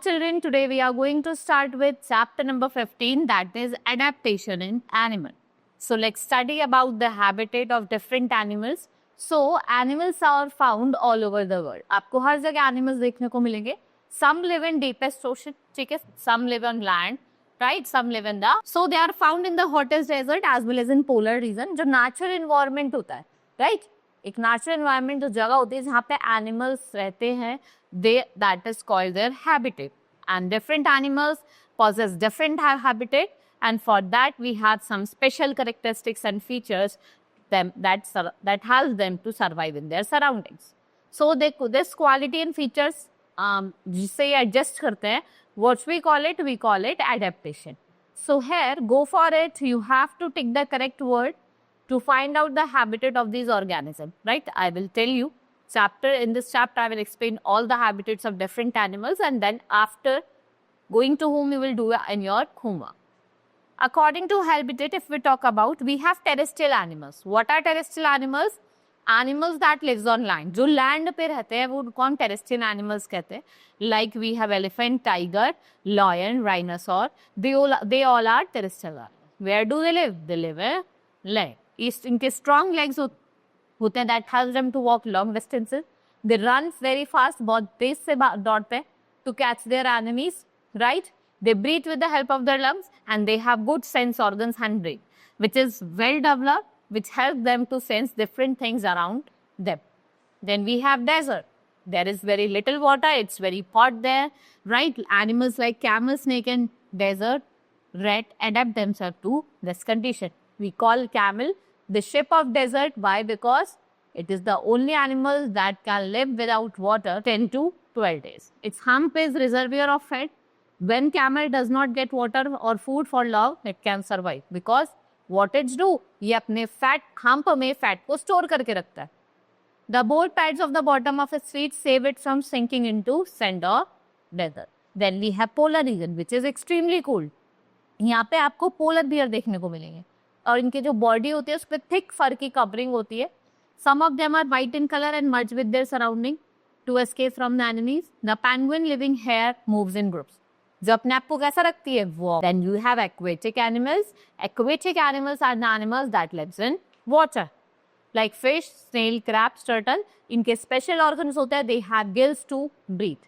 children, today we are going to start with chapter number 15, that is adaptation in animal. So let's study about the habitat of different animals. So animals are found all over the world. आपको हर जगह animals देखने को मिलेंगे. Some live in deepest ocean, ठीक है? Some live on land, right? Some live in the. So they are found in the hottest desert as well as in polar region. जो natural environment होता है, right? एक natural environment जो जगह होती है जहाँ पे animals रहते हैं, that is called their habitat. And different animals possess different habitat, and for that we have some special characteristics and features that help them to survive in their surroundings. So this quality and features जिससे ये adjust करते हैं, what we call it adaptation. So here, go for it. You have to take the correct word to find out the habitat of these organisms, right? I will tell you. In this chapter, I will explain all the habitats of different animals, and then after going to whom you will do in your homework. According to habitat, if we talk about, we have terrestrial animals. What are terrestrial animals? Animals that lives on land. जो land पे रहते हैं वो कौन terrestrial animals कहते हैं? Like we have elephant, tiger, lion, rhinoceros. They all are terrestrial animals. Where do they live? They live in land. इनके strong legs होते हैं that helps them to walk long distances. They run very fast, बहुत तेज से दौड़ते हैं to catch their enemies, right? They breathe with the help of their lungs, and they have good sense organs and brain, which is well developed, which helps them to sense different things around them. Then we have desert. There is very little water. It's very hot there, right? Animals like camel, snake, and desert rat adapt themselves to this condition. We call camel the ship of desert. Why? Because it is the only animal that can live without water 10 to 12 days. Its hump is reservoir of fat. When camel does not get water or food for long, it can survive. Because what it do? ये अपने fat hump में fat को store करके रखता है. The board pads of the bottom of its feet save it from sinking into sand or desert. Then we have polar region, which is extremely cold. यहाँ पे आपको polar bear देखने को मिलेंगे. और इनके जो बॉडी होती है उस पर थिक फर की कवरिंग होती है. Some of them are white in colour and merge with their surrounding to escape from the enemies. The penguin living here moves in groups. जो अपने आप को कैसा रखती है वो. Then you have aquatic animals. Aquatic animals are the animals that lives in water like fish, snail, crabs, turtle. इनके special organs होते हैं. They have gills to breathe,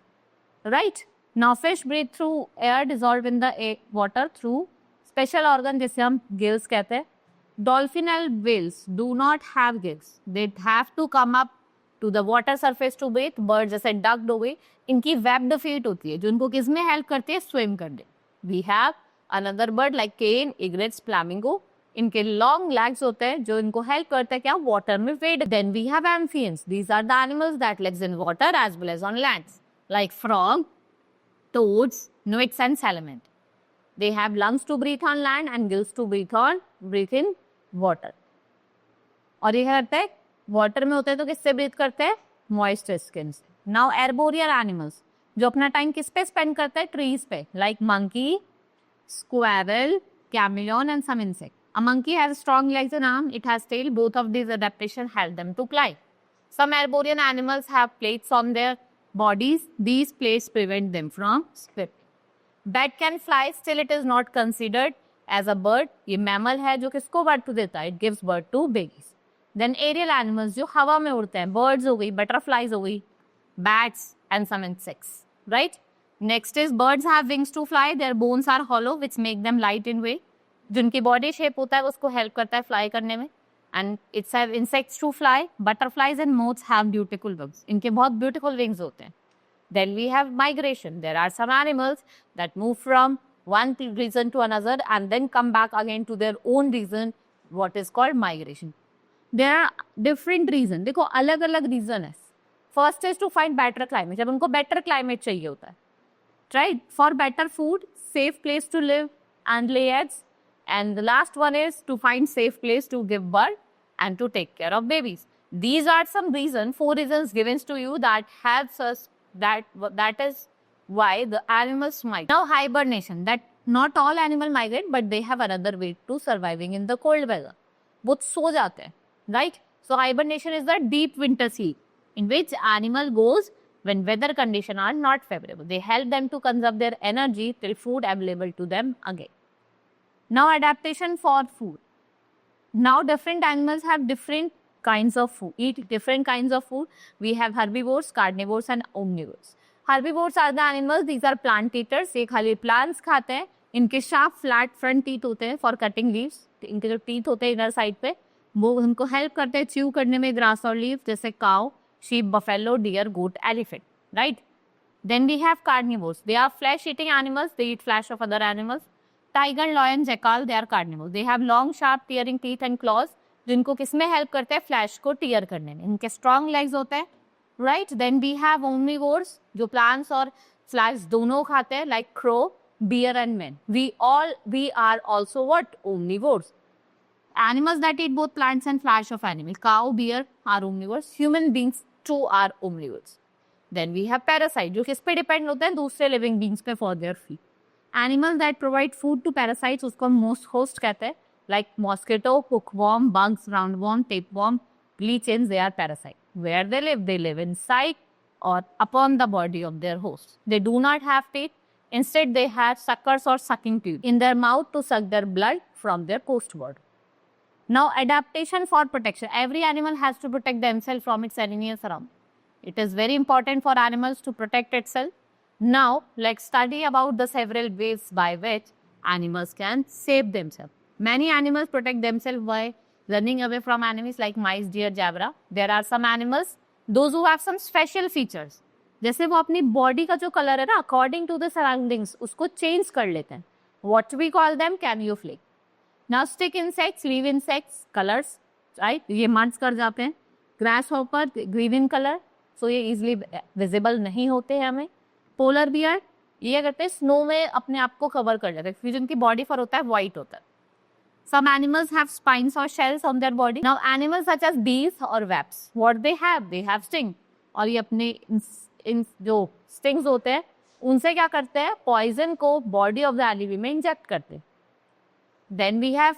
right? Now fish breathe through air dissolve in the water through special organ जिसे हम gills कहते हैं. Dolphin and whales do not have gills. They have to come up to the water surface to breathe. Bird जैसे डक्ड हो गई, इनकी webbed feet होती है जो इनको किसमें हेल्प करती है? स्विम करने. We have another bird like crane, egrets, flamingo. इनके लॉन्ग लेग्स होते हैं जो इनको हेल्प करते हैं क्या? वाटर में wade. Then we have amphibians. These are the animals that lives in water as well as on lands like frog, toads, newts and salmon. They have lungs to breathe on land and gills to breathe in water. और ये क्या करते हैं? Water में होते हैं तो किससे ब्रीथ करते हैं? मॉइस्ट स्किन से. नाउ एर्बोरियल एनिमल्स जो अपना टाइम किस पे स्पेंड करते हैं? ट्रीज पे, like monkey, squirrel, chameleon and some insect. A monkey has strong legs and arms. It has tail. Both of these adaptations help them to climb. Some airborne animals have plates on their bodies. These plates prevent them from slipping. Bat can fly, still it is not considered as a bird. ये mammal है जो किसको birth देता है? It gives birth to babies. Then aerial animals जो हवा में उड़ते हैं. Birds हो गई, butterflies हो गई, bats and some insects. Right? Next is birds have wings to fly. Their bones are hollow which make them light in weight. जिनकी body shape होता है उसको help करता है fly करने में. And it's have insects to fly. Butterflies and moths have beautiful wings. इनके बहुत beautiful wings होते हैं. Then we have migration. There are some animals that move from one region to another and then come back again to their own region. What is called migration. There are different reasons. देखो अलग अलग reason है. First is to find better climate. जब उनको better climate चाहिए होता है, right? For better food, safe place to live and lay eggs. And the last one is to find safe place to give birth and to take care of babies. These are some reasons, 4 reasons given to you that helps us, that is why the animals migrate. Now hibernation, that not all animals migrate, but they have another way to surviving in the cold weather. वो सो जाते हैं, right? So hibernation is the deep winter sleep in which animal goes when weather conditions are not favorable. They help them to conserve their energy till food available to them again. Now adaptation for food. Now different animals have different kinds of food, eat different kinds of food. We have herbivores, carnivores and omnivores. Herbivores are the animals, these are plant eaters. ये खाली plants खाते हैं. इनके sharp flat front teeth होते हैं for cutting leaves. इनके जो teeth होते हैं inner side पे, वो उनको help करते हैं chew करने में grass और leaf, जैसे cow, sheep, buffalo, deer, goat, elephant, right? Then we have carnivores. They are flesh-eating animals. They eat flesh of other animals. Tiger, lion, jackal, they are carnivores. They have long, sharp, tearing teeth and claws. जिनको किसमें help करते हैं flash को tier करने में. इनके strong legs होते हैं, right. Then we have omnivores जो प्लांट्स और फ्लैश दोनों खाते हैं, like crow, bear and man. We are also what? Omnivores. Animals that eat both plants and flesh of animal. Cow, bear are omnivores. Human beings too are omnivores. Then we have parasite जो किस पे depend होते हैं? दूसरे living beings पे for their feed. Animals that provide food to parasites उसको most host कहते हैं, like mosquito, hookworm, bugs, roundworm, tapeworm, leeches. They are parasite. Where they live? They live inside or upon the body of their host. They do not have teeth. Instead, they have suckers or sucking tube in their mouth to suck their blood from their coastward. Now, adaptation for protection. Every animal has to protect themselves from its enemies around. It is very important for animals to protect itself. Now, let's study about the several ways by which animals can save themselves. Many animals protect themselves by running away from enemies like mice, deer, zebra. There are some animals, those who have some special features. जैसे वो अपनी body का जो colour है ना, according to the surroundings उसको change कर लेते हैं. What we call them camouflage. Now stick insects, leaf insects, colors, right? ये मर्ज कर जाते हैं. Grasshopper, green color, so ये easily visible नहीं होते हैं हमें. Polar bear, ये करते हैं स्नो में अपने आप को कवर कर जाते हैं, फिर जिनकी बॉडी फर होता है व्हाइट होता है. Some animals have spines or shells on their body. Now animals such as bees or wasps, what they have sting. और ये अपने इन जो स्टिंग्स होते हैं उनसे क्या करते हैं? पॉइजन को बॉडी ऑफ द एनिमी में इंजेक्ट करते हैं. Then we have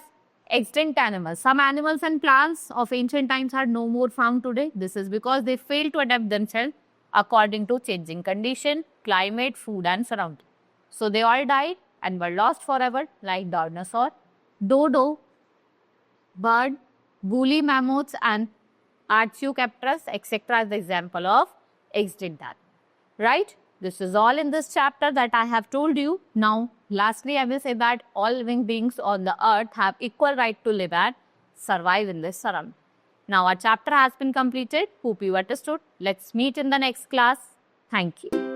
extinct animals. Some animals and plants of ancient times are no more found today. This is because they failed to adapt themselves according to changing condition, climate, food and surrounding. So they all died and were lost forever, like dinosaur, dodo, bird, woolly mammoths and Archaeopteryx, etc. as the example of extinct animals. Right? This is all in this chapter that I have told you. Now, lastly, I will say that all living beings on the earth have equal right to live and survive in this surrounding. Now, our chapter has been completed. Hope you understood. Let's meet in the next class. Thank you.